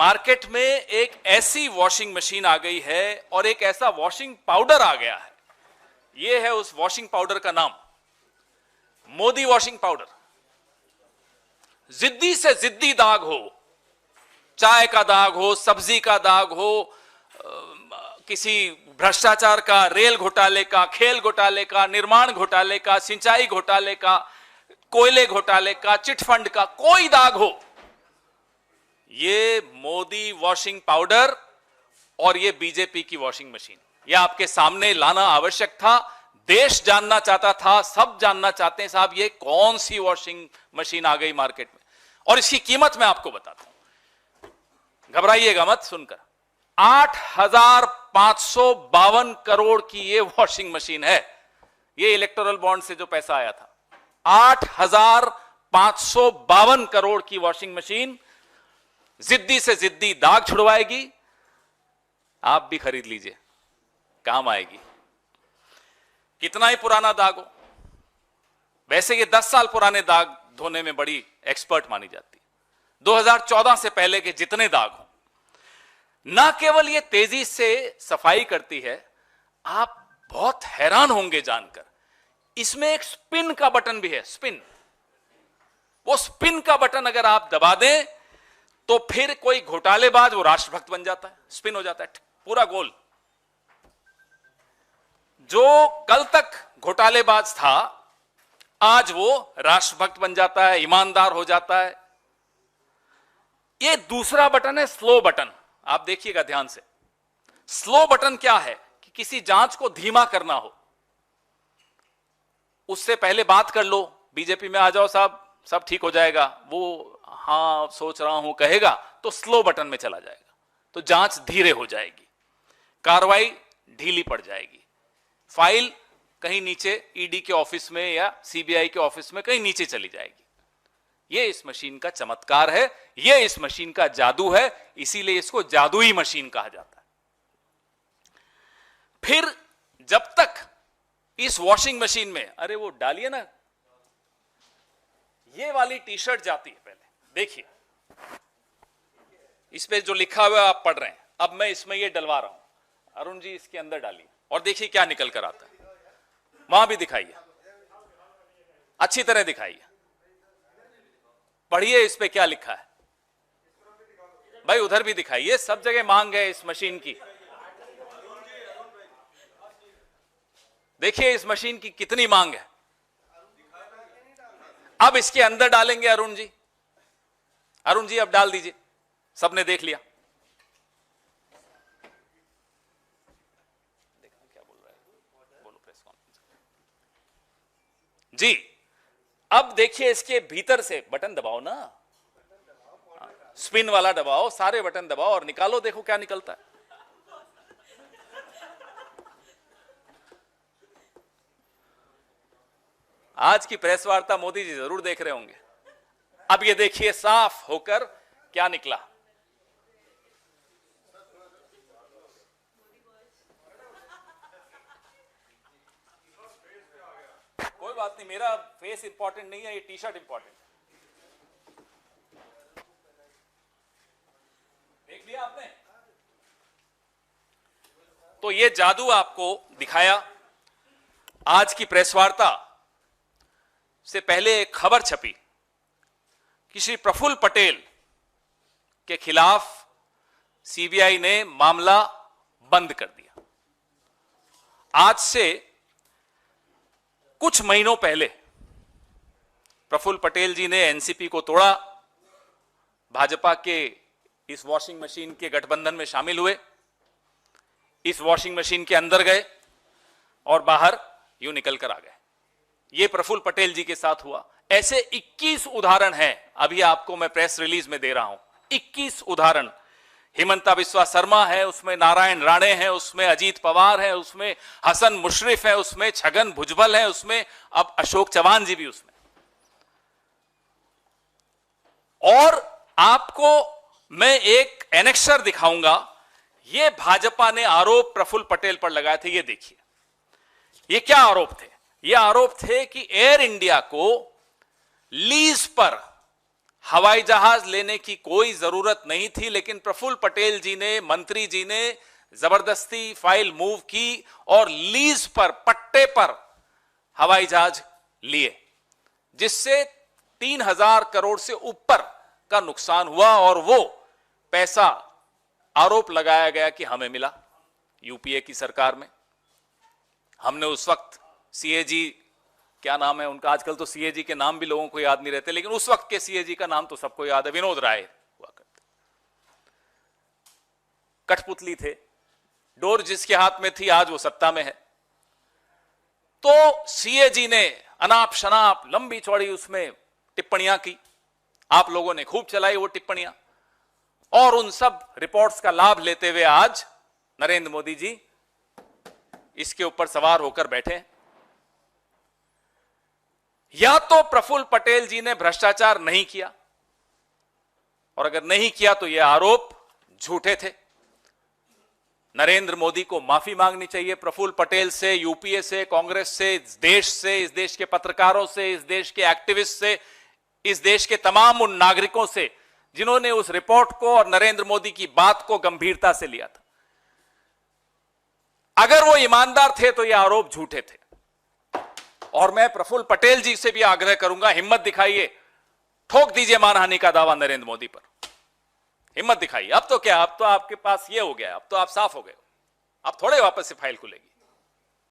Market में एक ऐसी वॉशिंग मशीन आ गई है और एक ऐसा वॉशिंग पाउडर आ गया है। यह है उस वॉशिंग पाउडर का नाम, मोदी वॉशिंग पाउडर। जिद्दी से जिद्दी दाग हो, चाय का दाग हो, सब्जी का दाग हो, किसी भ्रष्टाचार का, रेल घोटाले का, खेल घोटाले का, निर्माण घोटाले का, सिंचाई घोटाले का, कोयले घोटाले का, चिटफंड का, कोई दाग हो, ये मोदी वॉशिंग पाउडर और ये बीजेपी की वॉशिंग मशीन, ये आपके सामने लाना आवश्यक था। देश जानना चाहता था, सब जानना चाहते हैं साहब ये कौन सी वॉशिंग मशीन आ गई मार्केट में। और इसकी कीमत मैं आपको बताता हूं, घबराइएगा मत सुनकर। 8,552 करोड़ की ये वॉशिंग मशीन है। ये इलेक्टोरल बॉन्ड से जो पैसा आया था, 8,552 करोड़ की वॉशिंग मशीन जिद्दी से जिद्दी दाग छुड़वाएगी। आप भी खरीद लीजिए, काम आएगी। कितना ही पुराना दाग हो, वैसे ये 10 साल पुराने दाग धोने में बड़ी एक्सपर्ट मानी जाती है। 2014 से पहले के जितने दाग हो, ना केवल ये तेजी से सफाई करती है, आप बहुत हैरान होंगे जानकर, इसमें एक स्पिन का बटन भी है। स्पिन, वो स्पिन का बटन अगर आप दबा दें तो फिर कोई घोटालेबाज वो राष्ट्रभक्त बन जाता है, स्पिन हो जाता है पूरा गोल। जो कल तक घोटालेबाज था आज वो राष्ट्रभक्त बन जाता है, ईमानदार हो जाता है। ये दूसरा बटन है, स्लो बटन। आप देखिएगा ध्यान से। स्लो बटन क्या है कि किसी जांच को धीमा करना हो, उससे पहले बात कर लो, बीजेपी में आ जाओ साहब, सब ठीक हो जाएगा, वो हां सोच रहा हूं कहेगा तो स्लो बटन में चला जाएगा, तो जांच धीरे हो जाएगी, कार्रवाई ढीली पड़ जाएगी, फाइल कहीं नीचे ईडी के ऑफिस में या सीबीआई के ऑफिस में कहीं नीचे चली जाएगी। यह इस मशीन का चमत्कार है, यह इस मशीन का जादू है, इसीलिए इसको जादुई मशीन कहा जाता है। फिर जब तक इस वॉशिंग मशीन में, अरे वो डालिए ना, ये वाली टी शर्ट जाती है, पहले देखिए इस पे जो लिखा हुआ है आप पढ़ रहे हैं, अब मैं इसमें ये डलवा रहा हूं, अरुण जी इसके अंदर डालिए और देखिए क्या निकल कर आता है। वहां भी दिखाइए, अच्छी तरह दिखाइए, पढ़िए इस पे क्या लिखा है भाई, उधर भी दिखाइए, सब जगह मांग है इस मशीन की। देखिए इस मशीन की कितनी मांग है। अब इसके अंदर डालेंगे अरुण जी, अरुण जी अब डाल दीजिए, सबने देख लिया। क्या बोल रहा है, बोलो प्रेस कॉन्फ्रेंस जी। अब देखिए इसके भीतर से बटन दबाओ ना, स्पिन वाला दबाओ, सारे बटन दबाओ और निकालो, देखो क्या निकलता है। आज की प्रेस वार्ता मोदी जी जरूर देख रहे होंगे। अब ये देखिए साफ होकर क्या निकला। कोई बात नहीं, मेरा फेस इंपॉर्टेंट नहीं है, ये टी शर्ट इंपॉर्टेंट है। देख लिया आपने, तो ये जादू आपको दिखाया। आज की प्रेस वार्ता से पहले एक खबर छपी कि श्री प्रफुल्ल पटेल के खिलाफ सीबीआई ने मामला बंद कर दिया। आज से कुछ महीनों पहले प्रफुल्ल पटेल जी ने एनसीपी को तोड़ा, भाजपा के इस वॉशिंग मशीन के गठबंधन में शामिल हुए, इस वॉशिंग मशीन के अंदर गए और बाहर यूं निकल कर आ गए। यह प्रफुल्ल पटेल जी के साथ हुआ। ऐसे 21 उदाहरण हैं, अभी आपको मैं प्रेस रिलीज में दे रहा हूं, 21 उदाहरण। हिमंता बिस्वा शर्मा है उसमें, नारायण राणे हैं उसमें, अजीत पवार है उसमें, हसन मुशर्रफ है उसमें, छगन भुजबल है उसमें, अब अशोक चौहान जी भी उसमें। और आपको मैं एक एनेक्सर दिखाऊंगा, यह भाजपा ने आरोप प्रफुल्ल पटेल पर लगाए थे। ये देखिए, ये क्या आरोप थे? ये आरोप थे कि एयर इंडिया को लीज पर हवाई जहाज लेने की कोई जरूरत नहीं थी, लेकिन प्रफुल्ल पटेल जी ने, मंत्री जी ने जबरदस्ती फाइल मूव की और लीज पर, पट्टे पर हवाई जहाज लिए, जिससे 3,000 करोड़ से ऊपर का नुकसान हुआ। और वो पैसा आरोप लगाया गया कि हमें मिला यूपीए की सरकार में। हमने उस वक्त सीएजी, क्या नाम है उनका, आजकल तो सीएजी के नाम भी लोगों को याद नहीं रहते, लेकिन उस वक्त के सीएजी का नाम तो सबको याद है, विनोद राय हुआ करते। कठपुतली थे, डोर जिसके हाथ में थी आज वो सत्ता में है। तो सीएजी ने अनाप शनाप लंबी चौड़ी उसमें टिप्पणियां की, आप लोगों ने खूब चलाई वो टिप्पणियां, और उन सब रिपोर्ट्स का लाभ लेते हुए आज नरेंद्र मोदी जी इसके ऊपर सवार होकर बैठे हैं। या तो प्रफुल्ल पटेल जी ने भ्रष्टाचार नहीं किया, और अगर नहीं किया तो यह आरोप झूठे थे। नरेंद्र मोदी को माफी मांगनी चाहिए प्रफुल्ल पटेल से, यूपीए से, कांग्रेस से, इस देश के पत्रकारों से, इस देश के एक्टिविस्ट से, इस देश के तमाम उन नागरिकों से जिन्होंने उस रिपोर्ट को और नरेंद्र मोदी की बात को गंभीरता से लिया था। अगर वो ईमानदार थे तो ये आरोप झूठे थे। और मैं प्रफुल्ल पटेल जी से भी आग्रह करूंगा, हिम्मत दिखाइए, ठोक दीजिए मानहानि का दावा नरेंद्र मोदी पर, हिम्मत दिखाइए। अब तो क्या, अब तो आपके पास ये हो गया, अब तो आप साफ हो गए, अब थोड़े वापस से फाइल खुलेगी।